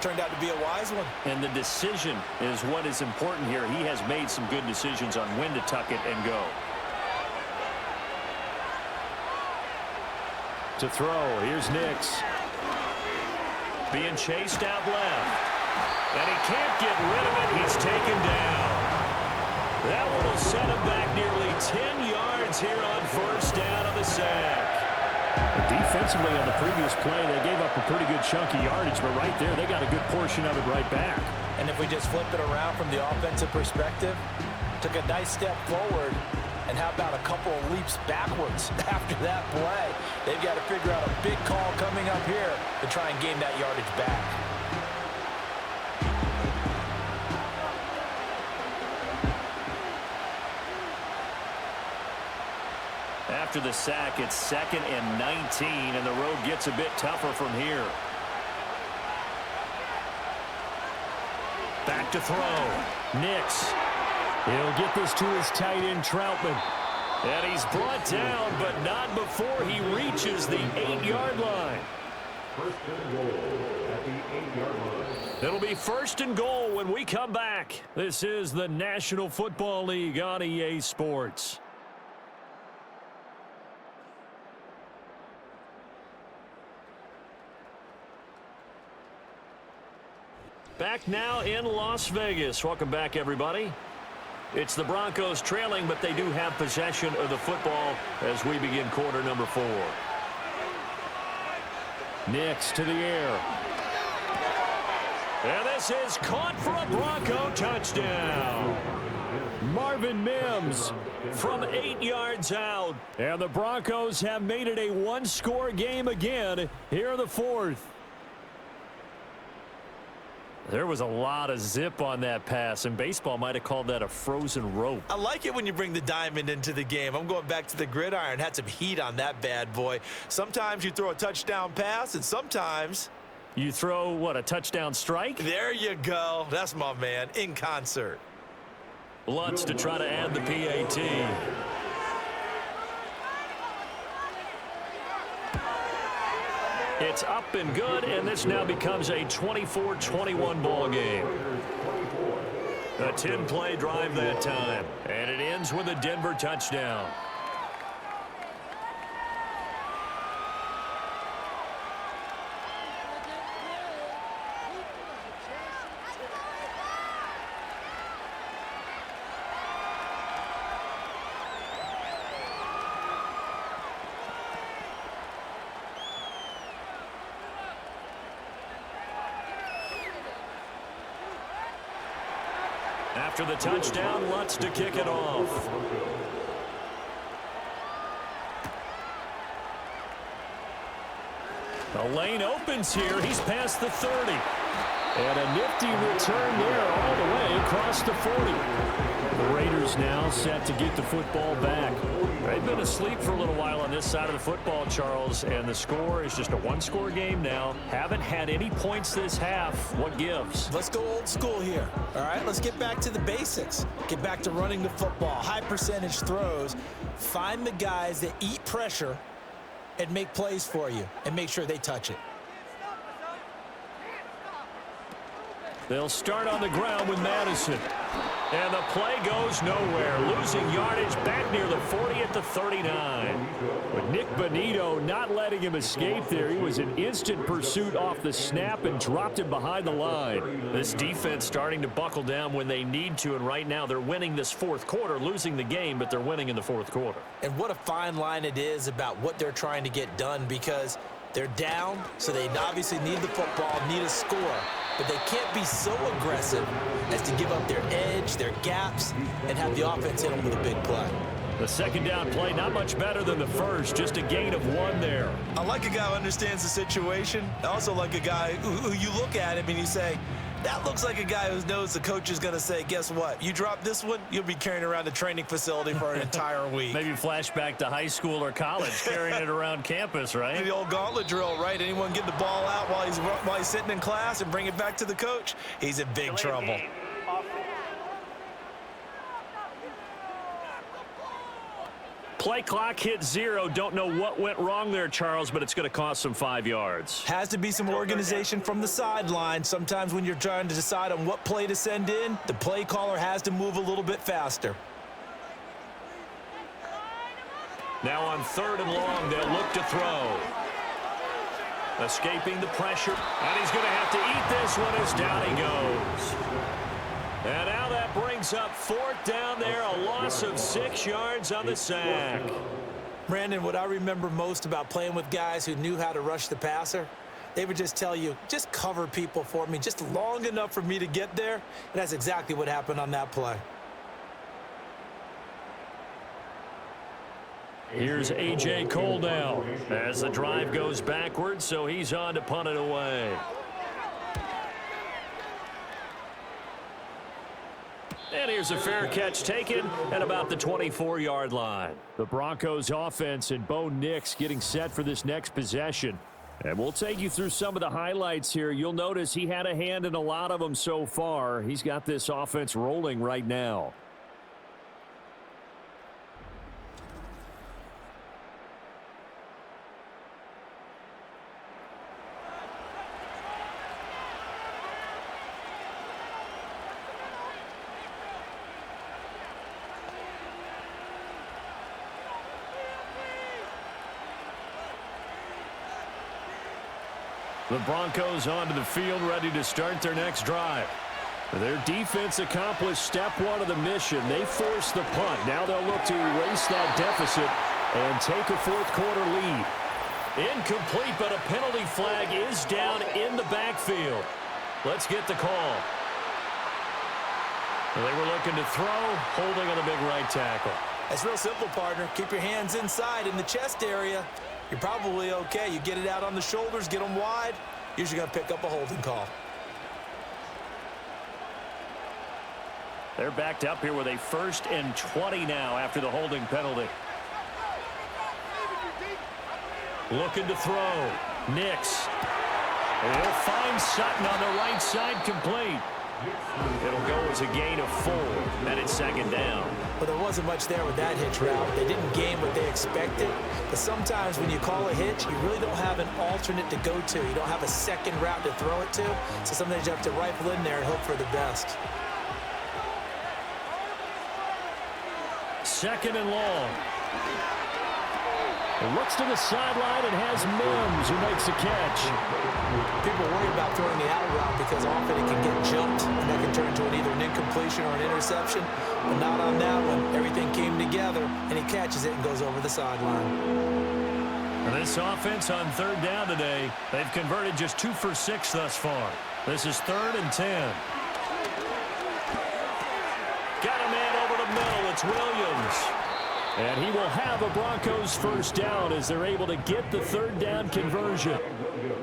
turned out to be a wise one. And the decision is what is important here. He has made some good decisions on when to tuck it and go. To throw, here's Nix. Being chased out left. And he can't get rid of it. He's taken down. That one will set him back nearly 10 yards here on first down of the sack. Defensively on the previous play, they gave up a pretty good chunk of yardage, but right there, they got a good portion of it right back. And if we just flip it around from the offensive perspective, took a nice step forward, and how about a couple of leaps backwards after that play? They've got to figure out a big call coming up here to try and gain that yardage back. After the sack, it's 2nd and 19, and the road gets a bit tougher from here. Back to throw. Nix. He'll get this to his tight end, Troutman. And he's brought down, but not before he reaches the 8-yard line. First and goal at the 8-yard line. It'll be 1st and goal when we come back. This is the National Football League on EA Sports. Back now in Las Vegas. Welcome back, everybody. It's the Broncos trailing, but they do have possession of the football as we begin quarter number 4. Nix to the air. And this is caught for a Bronco touchdown. Marvin Mims from 8 yards out. And the Broncos have made it a one-score game again here in the fourth. There was a lot of zip on that pass, and baseball might have called that a frozen rope. I like it when you bring the diamond into the game. I'm going back to the gridiron. Had some heat on that bad boy. Sometimes you throw a touchdown pass, and sometimes you throw, what, a touchdown strike? There you go. That's my man, in concert. Lutz to try to add the PAT. It's up and good, and this now becomes a 24-21 ball game. A 10-play drive that time, and it ends with a Denver touchdown. After the touchdown, Lutz to kick it off. The lane opens here. He's past the 30. And a nifty return there all the way across the 40. The Raiders now set to get the football back. They've been asleep for a little while on this side of the football, Charles, and the score is just a one-score game now. Haven't had any points this half. What gives? Let's go old school here, all right? Let's get back to the basics. Get back to running the football, high percentage throws. Find the guys that eat pressure and make plays for you, and make sure they touch it. They'll start on the ground with Madison. And the play goes nowhere. Losing yardage back near the 40 at the 39. But Nick Bonito not letting him escape there. He was in instant pursuit off the snap and dropped him behind the line. This defense starting to buckle down when they need to, and right now they're winning this fourth quarter, losing the game, but they're winning in the fourth quarter. And what a fine line it is about what they're trying to get done, because they're down, so they obviously need the football, need a score. But they can't be so aggressive as to give up their edge, their gaps, and have the offense hit them with a big play. The second down play, not much better than the first, just a gain of 1 there. I like a guy who understands the situation. I also like a guy who you look at him and you say, that looks like a guy who knows the coach is going to say, guess what? You drop this one, you'll be carrying around the training facility for an entire week. Maybe flashback to high school or college, carrying it around campus, right? The old gauntlet drill, right? Anyone get the ball out while he's sitting in class and bring it back to the coach? He's in big trouble. Play clock hit 0. Don't know what went wrong there, Charles, but it's going to cost them 5 yards. Has to be some organization from the sideline. Sometimes when you're trying to decide on what play to send in, the play caller has to move a little bit faster. Now on 3rd and long, they'll look to throw. Escaping the pressure, and he's going to have to eat this one as down he goes. And now that brings up 4th down there, a loss of 6 yards on the sack. Brandon, what I remember most about playing with guys who knew how to rush the passer, they would just tell you, just cover people for me, just long enough for me to get there. And that's exactly what happened on that play. Here's A.J. Cole now as the drive goes backwards, so he's on to punt it away. And here's a fair catch taken at about the 24-yard line. The Broncos offense and Bo Nix getting set for this next possession. And we'll take you through some of the highlights here. You'll notice he had a hand in a lot of them so far. He's got this offense rolling right now. The Broncos onto the field, ready to start their next drive. Their defense accomplished step 1 of the mission. They forced the punt. Now they'll look to erase that deficit and take a fourth quarter lead. Incomplete, but a penalty flag is down in the backfield. Let's get the call. They were looking to throw, holding on the big right tackle. It's real simple, partner. Keep your hands inside in the chest area. You're probably okay. You get it out on the shoulders, get them wide. Usually going to pick up a holding call. They're backed up here with a 1st and 20 now after the holding penalty. Looking to throw. Nix. He'll find Sutton on the right side, complete. It'll go as a gain of 4, and it's 2nd down. Well, there wasn't much there with that hitch route. They didn't gain what they expected. But sometimes when you call a hitch, you really don't have an alternate to go to. You don't have a second route to throw it to. So sometimes you have to rifle in there and hope for the best. 2nd and long. Looks to the sideline and has Mims, who makes a catch. People worry about throwing the out route because often it can get jumped, and that can turn into either an incompletion or an interception. But not on that one. Everything came together, and he catches it and goes over the sideline. And this offense on 3rd down today, they've converted just 2 for 6 thus far. This is 3rd and 10. Got a man over the middle. It's Williams. And he will have a Broncos 1st down as they're able to get the 3rd down conversion.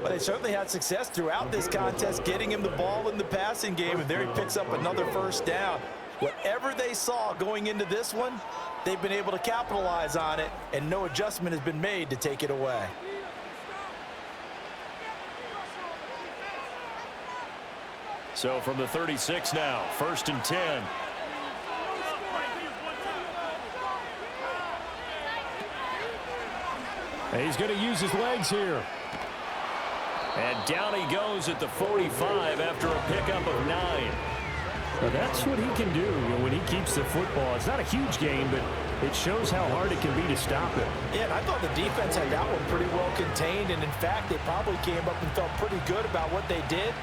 Well, they certainly had success throughout this contest getting him the ball in the passing game, and there he picks up another 1st down. Whatever they saw going into this one, they've been able to capitalize on it, and no adjustment has been made to take it away. So from the 36 now, 1st and 10. And he's going to use his legs here. And down he goes at the 45 after a pickup of 9. Well, that's what he can do when he keeps the football. It's not a huge gain, but it shows how hard it can be to stop it. Yeah, and I thought the defense had that one pretty well contained, and in fact, they probably came up and felt pretty good about what they did.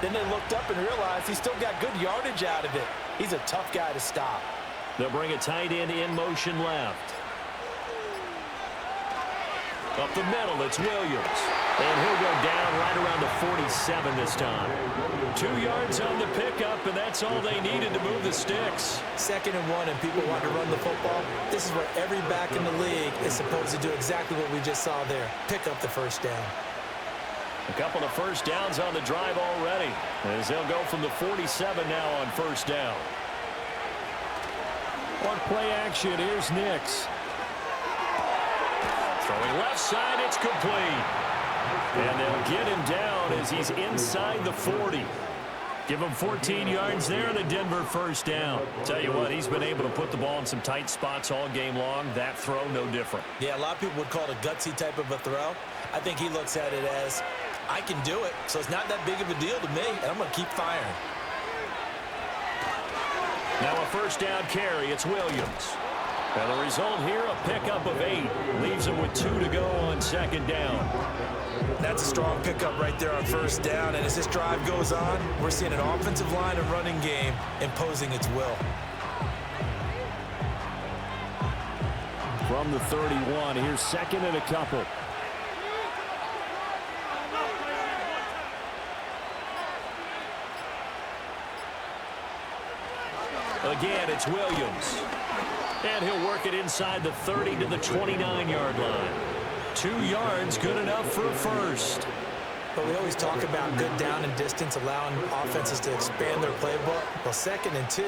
Then they looked up and realized he still got good yardage out of it. He's a tough guy to stop. They'll bring a tight end in motion left. Up the middle, it's Williams. And he'll go down right around the 47 this time. 2 yards on the pickup, and that's all they needed to move the sticks. 2nd and 1, and people want to run the football. This is where every back in the league is supposed to do exactly what we just saw there. Pick up the 1st down. A couple of 1st downs on the drive already, as they'll go from the 47 now on 1st down. On play action, here's Nix. Throwing left side, it's complete. And they'll get him down as he's inside the 40. Give him 14 yards there and a Denver 1st down. Tell you what, he's been able to put the ball in some tight spots all game long. That throw, no different. Yeah, a lot of people would call it a gutsy type of a throw. I think he looks at it as, I can do it, so it's not that big of a deal to me, and I'm going to keep firing. Now a 1st down carry, it's Williams. And the result here, a pickup of 8. Leaves him with 2 to go on 2nd down. That's a strong pickup right there on 1st down, and as this drive goes on, we're seeing an offensive line and running game imposing its will. From the 31, here's 2nd and a couple. Again, it's Williams. And he'll work it inside the 30 to the 29-yard line. 2 yards, good enough for a 1st. But we always talk about good down and distance, allowing offenses to expand their playbook. Well, 2nd and 2,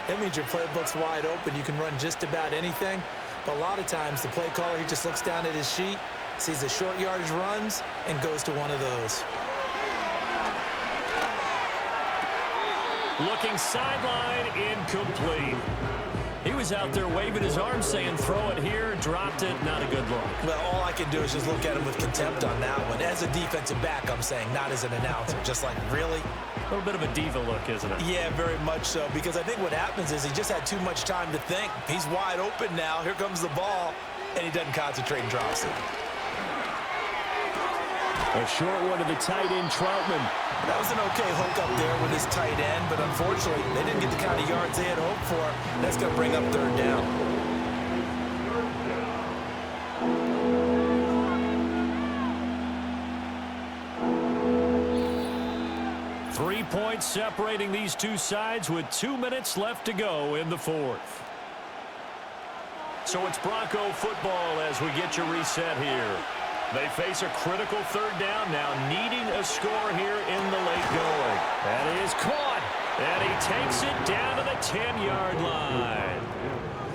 that means your playbook's wide open. You can run just about anything. But a lot of times, the play caller, he just looks down at his sheet, sees the short yardage runs, and goes to one of those. Looking sideline, incomplete. He was out there waving his arms saying throw it here, dropped it, not a good look. Well, all I can do is just look at him with contempt on that one. As a defensive back, I'm saying, not as an announcer. Just like, really? A little bit of a diva look, isn't it? Yeah, very much so, because I think what happens is he just had too much time to think. He's wide open now. Here comes the ball, and he doesn't concentrate and drops it. A short one to the tight end, Troutman. That was an okay hook up there with his tight end, but unfortunately, they didn't get the kind of yards they had hoped for. That's going to bring up 3rd down. 3 points separating these two sides with 2 minutes left to go in the fourth. So it's Bronco football as we get you reset here. They face a critical third down now, needing a score here in the late going. And he is caught, and he takes it down to the 10-yard line.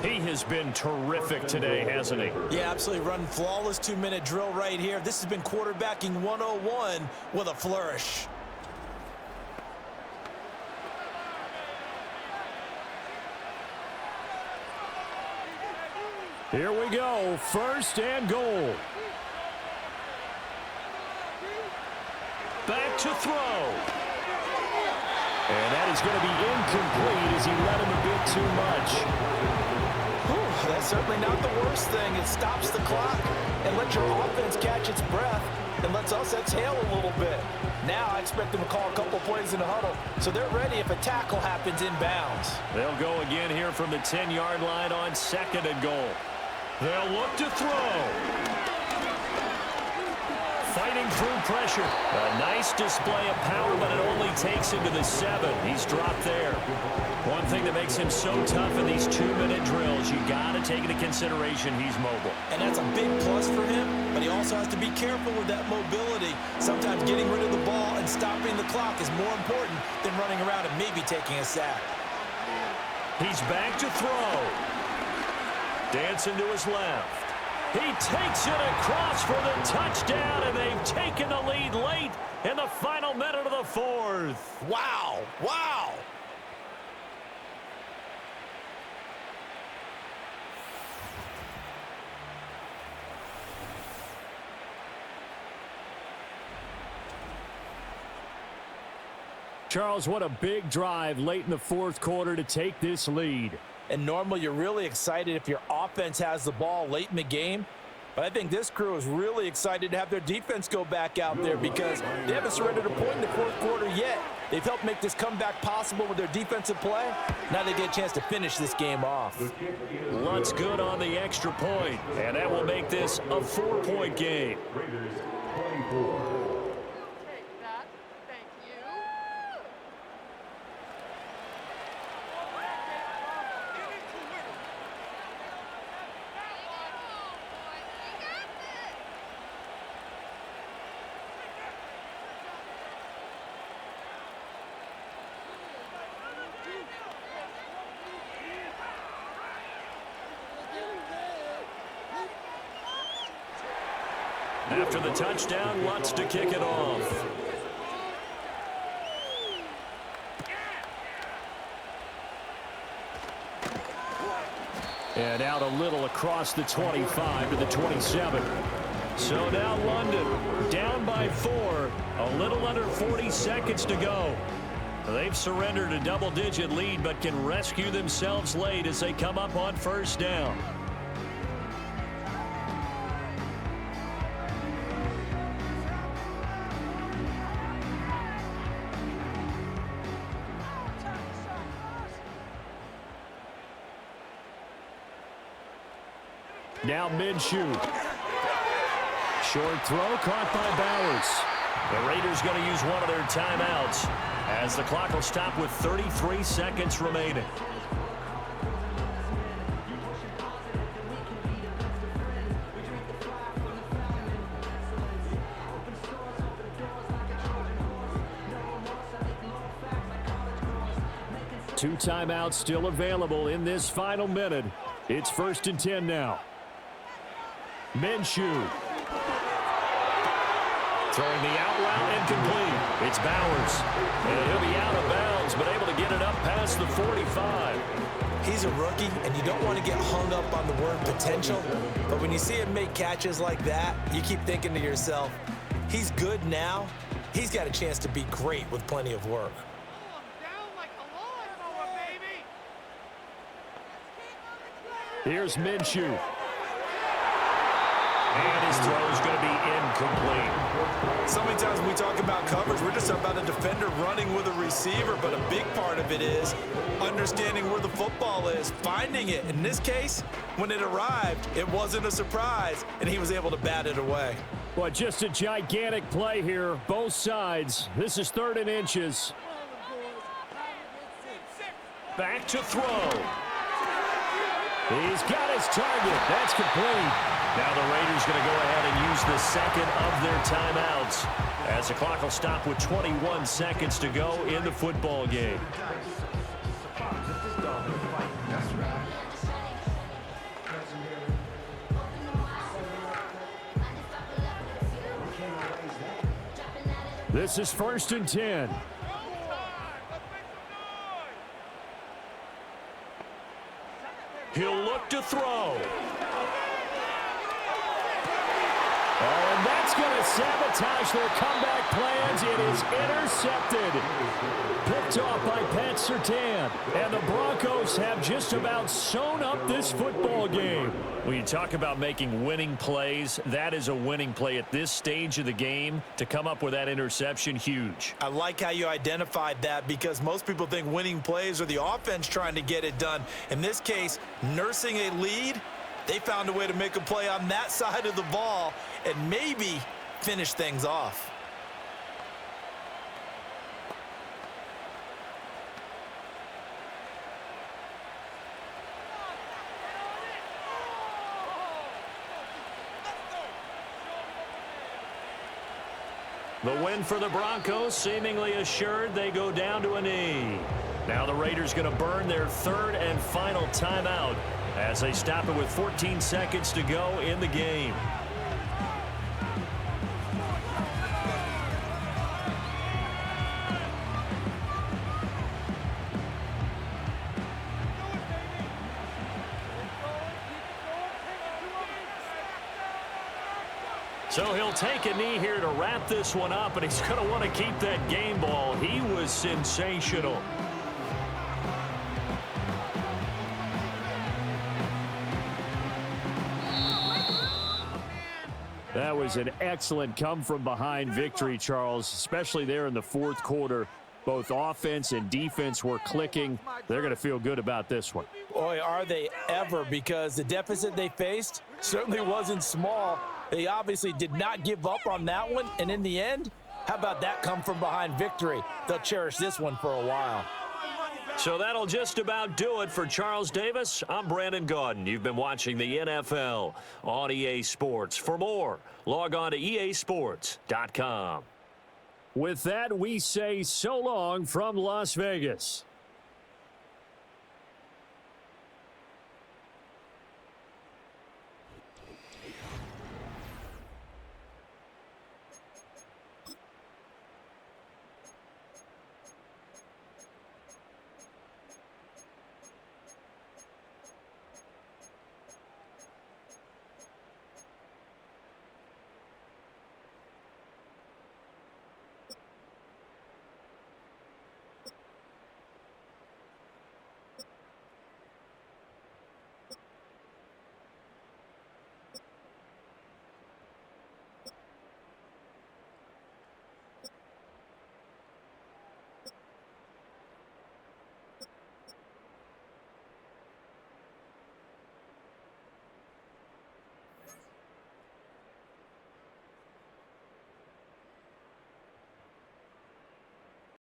He has been terrific today, hasn't he? Yeah, absolutely. Run flawless 2-minute drill right here. This has been quarterbacking 101 with a flourish. Here we go, first and goal. Back to throw. And that is going to be incomplete as he led him a bit too much. Whew, that's certainly not the worst thing. It stops the clock and lets your offense catch its breath and lets us exhale a little bit. Now I expect them to call a couple plays in the huddle, so they're ready if a tackle happens inbounds. They'll go again here from the 10-yard line on second and goal. They'll look to throw. Fighting through pressure. A nice display of power, but it only takes him to the 7. He's dropped there. One thing that makes him so tough in these 2-minute drills, you got to take into consideration he's mobile. And that's a big plus for him, but he also has to be careful with that mobility. Sometimes getting rid of the ball and stopping the clock is more important than running around and maybe taking a sack. He's back to throw. Dancing to his left. He takes it across for the touchdown, and they've taken the lead late in the final minute of the fourth. Wow! Wow! Charles, what a big drive late in the fourth quarter to take this lead. And normally you're really excited if your offense has the ball late in the game. But I think this crew is really excited to have their defense go back out there because they haven't surrendered a point in the fourth quarter yet. They've helped make this comeback possible with their defensive play. Now they get a chance to finish this game off. Lutz good on the extra point, and that will make this a 4-point game. After the touchdown, Lutz to kick it off. And out a little across the 25 to the 27. So now London down by 4. A little under 40 seconds to go. They've surrendered a double-digit lead but can rescue themselves late as they come up on first down. Now Minshew. Short throw caught by Bowers. The Raiders going to use one of their timeouts as the clock will stop with 33 seconds remaining. Two timeouts still available in this final minute. It's 1st and 10 now. Minshew. Throwing the out route incomplete. It's Bowers. And he'll be out of bounds, but able to get it up past the 45. He's a rookie, and you don't want to get hung up on the word potential. But when you see him make catches like that, you keep thinking to yourself, he's good now. He's got a chance to be great with plenty of work. Here's Minshew. And his throw is going to be incomplete. So many times when we talk about coverage, we're just about a defender running with a receiver, but a big part of it is understanding where the football is, finding it. In this case, when it arrived, it wasn't a surprise, and he was able to bat it away. Well, just a gigantic play here, both sides. This is 3rd and inches. Back to throw. He's got his target. That's complete. Now the Raiders going to go ahead and use the second of their timeouts as the clock will stop with 21 seconds to go in the football game. This is 1st and 10. He'll look to throw. Oh, and that's going to sabotage their comeback plans. It is intercepted. Picked off by Pat Surtain. And the Broncos have just about sewn up this football game. When you talk about making winning plays, that is a winning play at this stage of the game. To come up with that interception, huge. I like how you identified that because most people think winning plays are the offense trying to get it done. In this case, nursing a lead, they found a way to make a play on that side of the ball and maybe finish things off. The win for the Broncos seemingly assured. They go down to a knee. Now the Raiders going to burn their 3rd and final timeout as they stop it with 14 seconds to go in the game. So he'll take a knee here to wrap this one up, and he's going to want to keep that game ball. He was sensational. That was an excellent come-from-behind victory, Charles, especially there in the 4th quarter. Both offense and defense were clicking. They're going to feel good about this one. Boy, are they ever, because the deficit they faced certainly wasn't small. They obviously did not give up on that one, and in the end, how about that come-from-behind victory? They'll cherish this one for a while. So that'll just about do it for Charles Davis. I'm Brandon Gaudin. You've been watching the NFL on EA Sports. For more, log on to easports.com. With that, we say so long from Las Vegas.